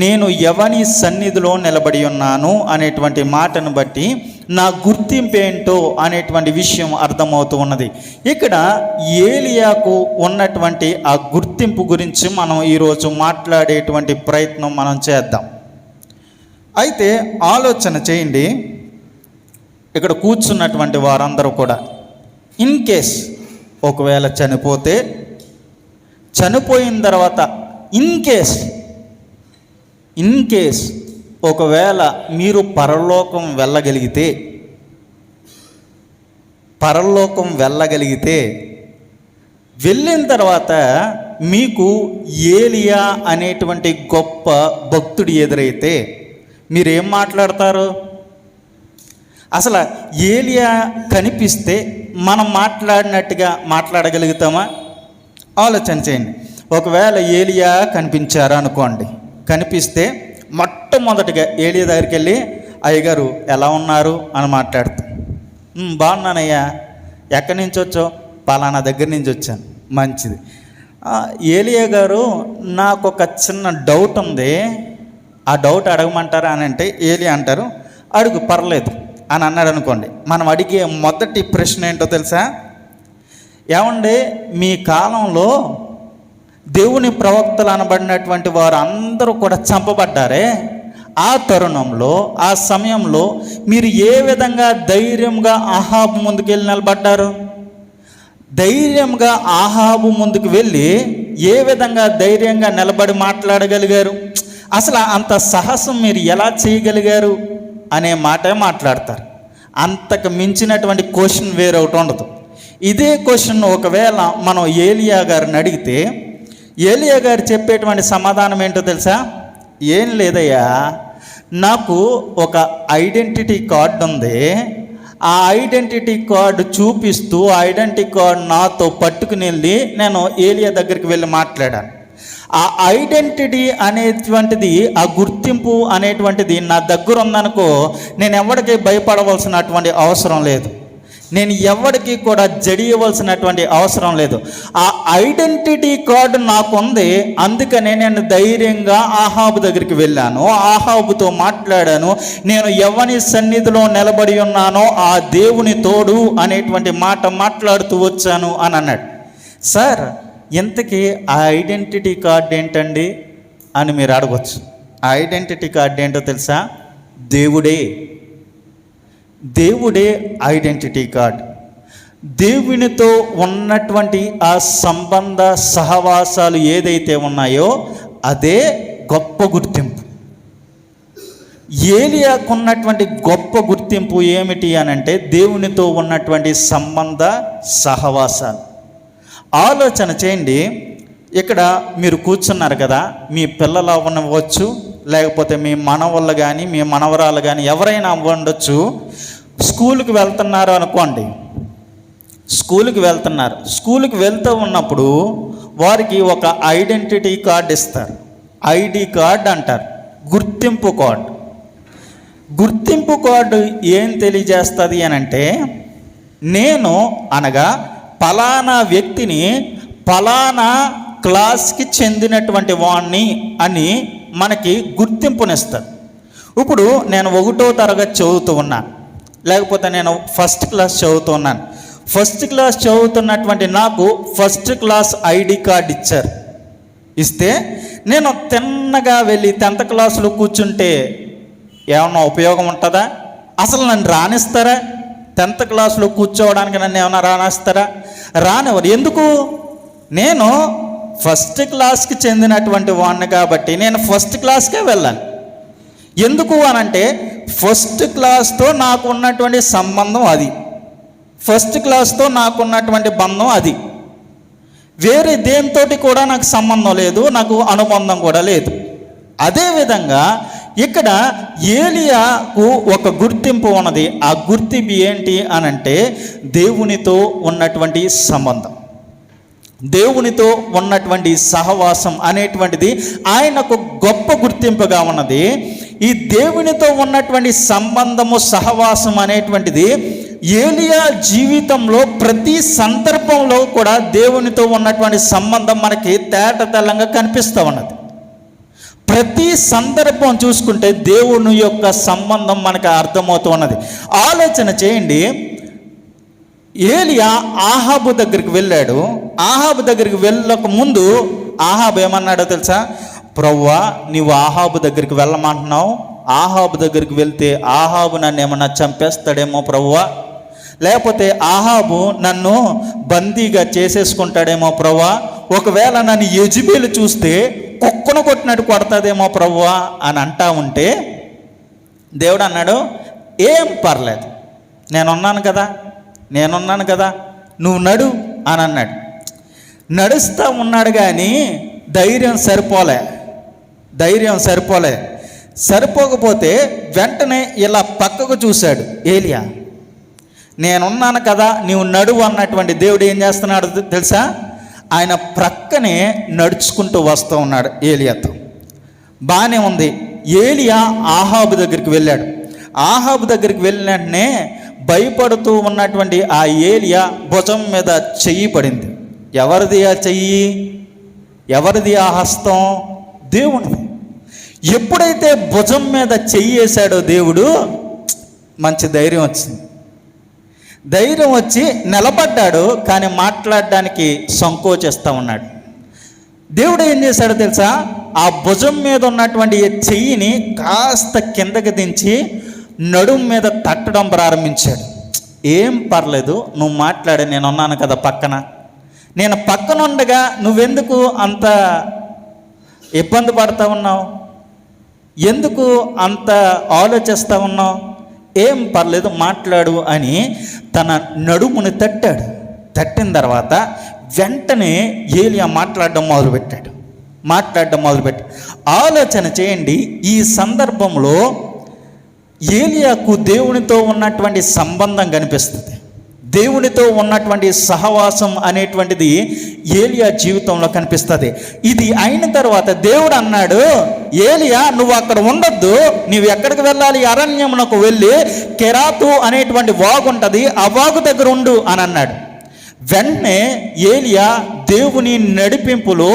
నేను ఎవని సన్నిధిలో నిలబడి ఉన్నాను అనేటువంటి మాటను బట్టి నా గుర్తింపు ఏంటో అనేటువంటి విషయం అర్థమవుతూ ఉన్నది. ఇక్కడ ఏలియాకు ఉన్నటువంటి ఆ గుర్తింపు గురించి మనం ఈరోజు మాట్లాడేటువంటి ప్రయత్నం మనం చేద్దాం. అయితే ఆలోచన చేయండి, ఇక్కడ కూర్చున్నటువంటి వారందరూ కూడా ఇన్ కేస్ ఒకవేళ చనిపోయిన తర్వాత ఇన్ కేస్ ఒకవేళ మీరు పరలోకం వెళ్ళగలిగితే వెళ్ళిన తర్వాత మీకు ఏలియా అనేటువంటి గొప్ప భక్తుడు ఎదురైతే మీరేం మాట్లాడతారు? అసలు ఏలియా కనిపిస్తే మనం మాట్లాడినట్టుగా మాట్లాడగలుగుతామా? ఆలోచన చేయండి. ఒకవేళ ఏలియా కనిపించారు అనుకోండి, కనిపిస్తే మొట్టమొదటిగా ఏలియా దగ్గరికి వెళ్ళి అయ్యగారు ఎలా ఉన్నారు అని మాట్లాడుతాం. బాగున్నానయ్యా, ఎక్కడి నుంచి వచ్చావు? పలానా దగ్గర నుంచి వచ్చాను. మంచిది. ఏలియా గారు నాకు ఒక చిన్న డౌట్ ఉంది, ఆ డౌట్ అడగమంటారా అని అంటే ఏలియా అంటారు అడుగు పర్లేదు అని అన్నాడు అనుకోండి. మనం అడిగే మొదటి ప్రశ్న ఏంటో తెలుసా? ఏమండి మీ కాలంలో దేవుని ప్రవక్తలు అనబడినటువంటి వారు అందరూ కూడా చంపబడ్డారే, ఆ తరుణంలో ఆ సమయంలో మీరు ఏ విధంగా ధైర్యంగా ఆహాబు ముందుకు వెళ్ళి నిలబడ్డారు? ధైర్యంగా ఆహాబు ముందుకు వెళ్ళి ఏ విధంగా ధైర్యంగా నిలబడి మాట్లాడగలిగారు? అసలు అంత సాహసం మీరు ఎలా చేయగలిగారు అనే మాటే మాట్లాడతారు. అంతకు మించినటువంటి క్వశ్చన్ వేరొకటి ఉండదు. ఇదే క్వశ్చన్ ఒకవేళ మనం ఏలియా గారిని అడిగితే ఏలియా గారు చెప్పేటువంటి సమాధానం ఏంటో తెలుసా? ఏం లేదయ్యా, నాకు ఒక ఐడెంటిటీ కార్డు ఉంది, ఆ ఐడెంటిటీ కార్డు చూపిస్తూ ఐడెంటిటీ కార్డు నాతో పట్టుకుని వెళ్ళి నేను ఏలియా దగ్గరికి వెళ్ళి మాట్లాడాను. ఆ ఐడెంటిటీ అనేటువంటిది, ఆ గుర్తింపు అనేటువంటిది నా దగ్గర ఉందనుకో, నేను ఎవరికి భయపడవలసినటువంటి అవసరం లేదు, నేను ఎవరికి కూడా జడియవలసినటువంటి అవసరం లేదు. ఆ ఐడెంటిటీ కార్డు నాకుంది, అందుకనే నేను ధైర్యంగా ఆహాబు దగ్గరికి వెళ్ళాను, ఆహాబుతో మాట్లాడాను, నేను ఎవని సన్నిధిలో నిలబడి ఉన్నానో ఆ దేవుని తోడు అనేటువంటి మాట మాట్లాడుతూ వచ్చాను అని అన్నాడు. సార్ ఇంతకీ ఆ ఐడెంటిటీ కార్డు ఏంటండి అని మీరు అడగవచ్చు. ఆ ఐడెంటిటీ కార్డు ఏంటో తెలుసా? దేవుడే ఐడెంటిటీ కార్డ్. దేవునితో ఉన్నటువంటి ఆ సంబంధ సహవాసాలు ఏదైతే ఉన్నాయో అదే గొప్ప గుర్తింపు. ఏలియాకున్నటువంటి గొప్ప గుర్తింపు ఏమిటి అనంటే దేవునితో ఉన్నటువంటి సంబంధ సహవాసాలు. ఆలోచన చేయండి, ఇక్కడ మీరు కూర్చున్నారు కదా, మీ పిల్లలు అవ్వవచ్చు, లేకపోతే మీ మనవళ్ళు కానీ మీ మనవరాలు కానీ ఎవరైనా అవ్వండొచ్చు. స్కూల్కి వెళ్తున్నారు అనుకోండి, స్కూల్కి వెళ్తూ ఉన్నప్పుడు వారికి ఒక ఐడెంటిటీ కార్డు ఇస్తారు, ఐడి కార్డ్ అంటారు, గుర్తింపు కార్డు ఏం తెలియజేస్తుంది అని అంటే నేను అనగా పలానా వ్యక్తిని పలానా క్లాస్కి చెందినటువంటి వాణ్ణి అని మనకి గుర్తింపునిస్తారు. ఇప్పుడు నేను 1వ తరగతి చదువుతూ ఉన్నాను, లేకపోతే నేను ఫస్ట్ క్లాస్ చదువుతున్నాను. ఫస్ట్ క్లాస్ చదువుతున్నటువంటి నాకు ఫస్ట్ క్లాస్ ఐడి కార్డ్ ఇచ్చారు. ఇస్తే నేను తిన్నగా వెళ్ళి 10th క్లాసులో కూర్చుంటే ఏమన్నా ఉపయోగం ఉంటుందా? అసలు నన్ను రానిస్తారా? 10th క్లాసులో కూర్చోవడానికి నన్ను ఏమన్నా రానిస్తారా? రానివ్వరు. ఎందుకు? నేను ఫస్ట్ క్లాస్కి చెందినటువంటి వాడిని కాబట్టి నేను ఫస్ట్ క్లాస్కే వెళ్ళాలి. ఎందుకు అనంటే ఫస్ట్ క్లాస్తో నాకు ఉన్నటువంటి సంబంధం అది, ఫస్ట్ క్లాస్తో నాకున్నటువంటి బంధం అది. వేరే దేనితోటి కూడా నాకు సంబంధం లేదు, నాకు అనుబంధం కూడా లేదు. అదేవిధంగా ఇక్కడ ఏలియాకు ఒక గుర్తింపు ఉన్నది. ఆ గుర్తింపు ఏంటి అనంటే దేవునితో ఉన్నటువంటి సంబంధం, దేవునితో ఉన్నటువంటి సహవాసం అనేటువంటిది ఆయనకు గొప్ప గుర్తింపుగా ఉన్నది. ఈ దేవునితో ఉన్నటువంటి సంబంధము, సహవాసం అనేటువంటిది ఏలియా జీవితంలో ప్రతి సందర్భంలో కూడా దేవునితో ఉన్నటువంటి సంబంధం మనకి తేటతెల్లంగా కనిపిస్తూ ఉన్నది. ప్రతి సందర్భం చూసుకుంటే దేవుని యొక్క సంబంధం మనకు అర్థమవుతున్నది. ఆలోచన చేయండి. ఏలియా ఆహాబు దగ్గరికి వెళ్ళాడు. ఆహాబు దగ్గరికి వెళ్ళక ముందు ఆహాబు ఏమన్నాడో తెలుసా? ప్రవ్వా, నీవు ఆహాబు దగ్గరికి వెళ్ళమంటున్నావు. ఆహాబు దగ్గరికి వెళ్తే ఆహాబు నన్ను ఏమన్నా చంపేస్తాడేమో ప్రవ్వా, లేకపోతే ఆహాబు నన్ను బందీగా చేసేసుకుంటాడేమో ప్రవ్వా, ఒకవేళ నన్ను యెజెబెలు చూస్తే కుక్కను కొట్టినట్టు కొడతాదేమో ప్రవ్వా అని అంటా ఉంటే దేవుడు అన్నాడు, ఏం పర్లేదు, నేనున్నాను కదా, నువ్వు నడు అని అన్నాడు. నడుస్తూ ఉన్నాడు కానీ ధైర్యం సరిపోకపోతే వెంటనే ఇలా పక్కకు చూశాడు ఏలియా. నేనున్నాను కదా, నీవు నడువు అన్నటువంటి దేవుడు ఏం చేస్తున్నాడు తెలుసా? ఆయన ప్రక్కనే నడుచుకుంటూ వస్తూ ఉన్నాడు ఏలియాతో. బాగానే ఉంది. ఏలియా ఆహాబు దగ్గరికి వెళ్ళాడు. ఆహాబు దగ్గరికి వెళ్ళిన వెంటనే భయపడుతూ ఉన్నటువంటి ఆ ఏలియా భుజం మీద చెయ్యి పడింది. ఎవరిది ఆ చెయ్యి? ఎవరిది ఆ హస్తం? దేవుడిది. ఎప్పుడైతే భుజం మీద చెయ్యి వేశాడో దేవుడు, మంచి ధైర్యం వచ్చింది. ధైర్యం వచ్చి నిలబడ్డాడు, కానీ మాట్లాడడానికి సంకోచిస్తూ ఉన్నాడు. దేవుడు ఏం చేశాడో తెలుసా? ఆ భుజం మీద ఉన్నటువంటి చెయ్యిని కాస్త కిందకి దించి నడుము మీద తట్టడం ప్రారంభించాడు. ఏం పర్లేదు, నువ్వు మాట్లాడి, నేను ఉన్నాను కదా పక్కన. నేను పక్కన ఉండగా నువ్వెందుకు అంత ఇబ్బంది పడతా ఉన్నావు? ఎందుకు అంత ఆలోచిస్తూ ఉన్నావు? ఏం పర్లేదు, మాట్లాడు అని తన నడుముని తట్టాడు. తట్టిన తర్వాత వెంటనే ఏలియా మాట్లాడడం మొదలుపెట్టాడు. ఆలోచన చేయండి. ఈ సందర్భంలో ఏలియాకు దేవునితో ఉన్నటువంటి సంబంధం కనిపిస్తుంది. దేవునితో ఉన్నటువంటి సహవాసం అనేటువంటిది ఏలియా జీవితంలో కనిపిస్తుంది. ఇది అయిన తర్వాత దేవుడు అన్నాడు, ఏలియా నువ్వు అక్కడ ఉండొద్దు, నువ్వు ఎక్కడికి వెళ్ళాలి? అరణ్యమునకు వెళ్ళి కెరాతు అనేటువంటి వాగు ఉంటుంది, ఆ వాగు దగ్గర ఉండు అని అన్నాడు. వెంటనే ఏలియా దేవుని నడిపింపులో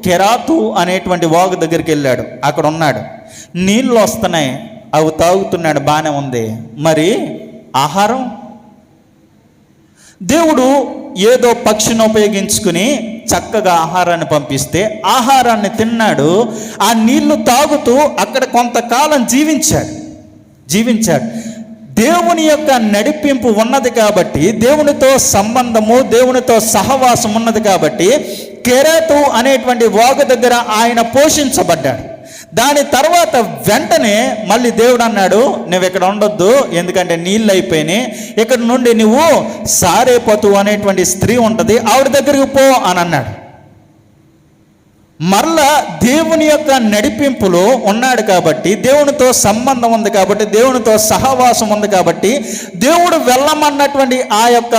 కెరాతు అనేటువంటి వాగు దగ్గరికి వెళ్ళాడు. అక్కడ ఉన్నాడు. నీళ్ళు వస్తున్నాయి, అవి తాగుతున్నాడు. బాగానే ఉంది. మరి ఆహారం? దేవుడు ఏదో పక్షిని ఉపయోగించుకుని చక్కగా ఆహారాన్ని పంపిస్తే ఆహారాన్ని తిన్నాడు. ఆ నీళ్లు తాగుతూ అక్కడ కొంతకాలం జీవించాడు. దేవుని యొక్క నడిపింపు ఉన్నది కాబట్టి, దేవునితో సంబంధము, దేవునితో సహవాసం ఉన్నది కాబట్టి కెరాతు అనేటువంటి వాగు దగ్గర ఆయన పోషించబడ్డాడు. దాని తర్వాత వెంటనే మళ్ళీ దేవుడు అన్నాడు, నువ్వు ఇక్కడ ఉండొద్దు, ఎందుకంటే నీళ్ళు అయిపోయినాయి, ఇక్కడ నుండి నువ్వు సారేపతు అనేటువంటి స్త్రీ ఉంటుంది, ఆవిడ దగ్గరికి పో అని అన్నాడు. మరలా దేవుని యొక్క నడిపింపులో ఉన్నాడు కాబట్టి, దేవునితో సంబంధం ఉంది కాబట్టి, దేవునితో సహవాసం ఉంది కాబట్టి దేవుడు వెళ్ళమన్నటువంటి ఆ యొక్క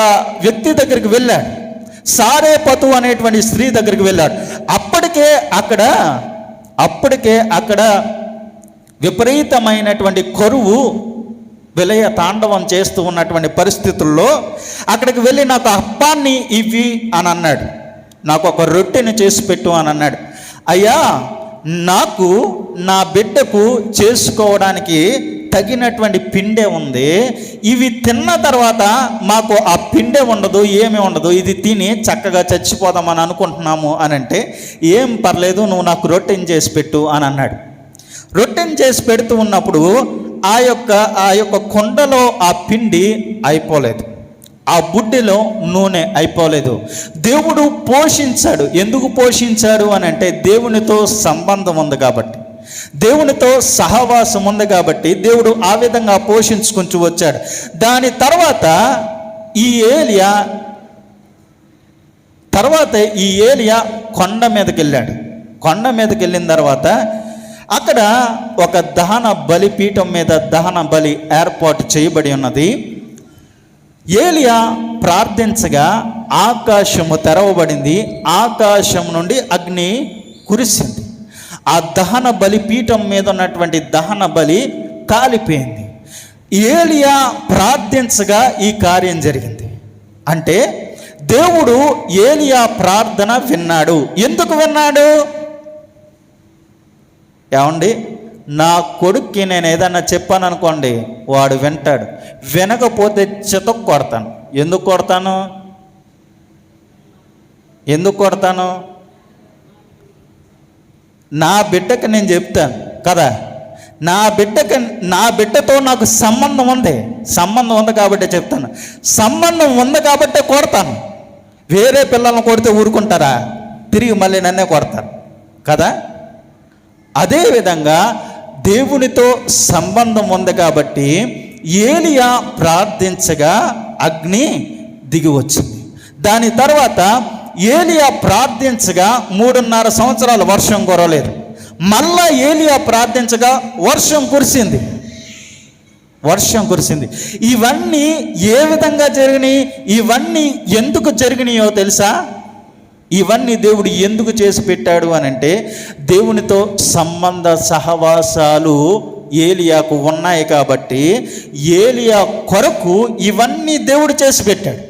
వ్యక్తి దగ్గరికి వెళ్ళాడు. సారేపతు అనేటువంటి స్త్రీ దగ్గరికి వెళ్ళాడు. అప్పటికే అక్కడ విపరీతమైనటువంటి కరువు విలయ తాండవం చేస్తూ ఉన్నటువంటి పరిస్థితుల్లో అక్కడికి వెళ్ళి నాకు అప్పాన్ని ఇవ్వి అని అన్నాడు. నాకు ఒక రొట్టెని చేసి పెట్టు అని అన్నాడు. అయ్యా, నాకు నా బిడ్డకు చేసుకోవడానికి తగినటువంటి పిండే ఉంది, ఇవి తిన్న తర్వాత మాకు ఆ పిండే ఉండదు, ఏమీ ఉండదు, ఇది తిని చక్కగా చచ్చిపోదామని అనుకుంటున్నాము అని అంటే, ఏం పర్లేదు, నువ్వు నాకు రొట్టెని చేసి పెట్టు అని అన్నాడు. రొట్టెని చేసి పెడుతూ ఉన్నప్పుడు ఆ యొక్క కుండలో ఆ పిండి అయిపోలేదు, ఆ బుడ్డిలో నూనె అయిపోలేదు. దేవుడు పోషించాడు. ఎందుకు పోషించాడు అని అంటే, దేవునితో సంబంధం ఉంది కాబట్టి, దేవునితో సహవాసం ఉంది కాబట్టి దేవుడు ఆ విధంగా పోషించుకుంటూ వచ్చాడు. దాని తర్వాత ఈ ఏలియా కొండ మీదకి వెళ్ళాడు. కొండ మీదకి వెళ్ళిన తర్వాత అక్కడ ఒక దహన బలిపీఠం మీద దహన బలి ఏర్పాటు చేయబడి ఉన్నది. ఏలియా ప్రార్థించగా ఆకాశము తెరవబడింది, ఆకాశం నుండి అగ్ని కురిసింది. ఆ దహన బలిపీఠం మీద ఉన్నటువంటి దహన బలి కాలిపోయింది. ఏలియా ప్రార్థించగా ఈ కార్యం జరిగింది. అంటే దేవుడు ఏలియా ప్రార్థన విన్నాడు. ఎందుకు విన్నాడు? ఏమండి, నా కొడుక్కి నేను ఏదన్నా చెప్పాను అనుకోండి, వాడు వింటాడు. వినకపోతే చితక్ కొడతాను. ఎందుకు కొడతాను? నా బిడ్డకి నేను చెప్తాను కదా, నా బిడ్డతో నాకు సంబంధం ఉంది కాబట్టి చెప్తాను. సంబంధం ఉంది కాబట్టి కొడతాను. వేరే పిల్లల్ని కొడితే ఊరుకుంటారా? తిరిగి మళ్ళీ నన్నే కొడతారు కదా. అదేవిధంగా దేవునితో సంబంధం ఉంది కాబట్టి ఏలియా ప్రార్థించగా అగ్ని దిగి వచ్చింది. దాని తర్వాత ఏలియా ప్రార్థించగా 3.5 సంవత్సరాలు వర్షం కురవలేదు. మళ్ళా ఏలియా ప్రార్థించగా వర్షం కురిసింది. ఇవన్నీ ఏ విధంగా జరిగినాయి? ఇవన్నీ ఎందుకు జరిగినాయో తెలుసా? ఇవన్నీ దేవుడు ఎందుకు చేసి పెట్టాడు అని అంటే, దేవునితో సంబంధ సహవాసాలు ఏలియాకు ఉన్నాయి కాబట్టి ఏలియా కొరకు ఇవన్నీ దేవుడు చేసి పెట్టాడు.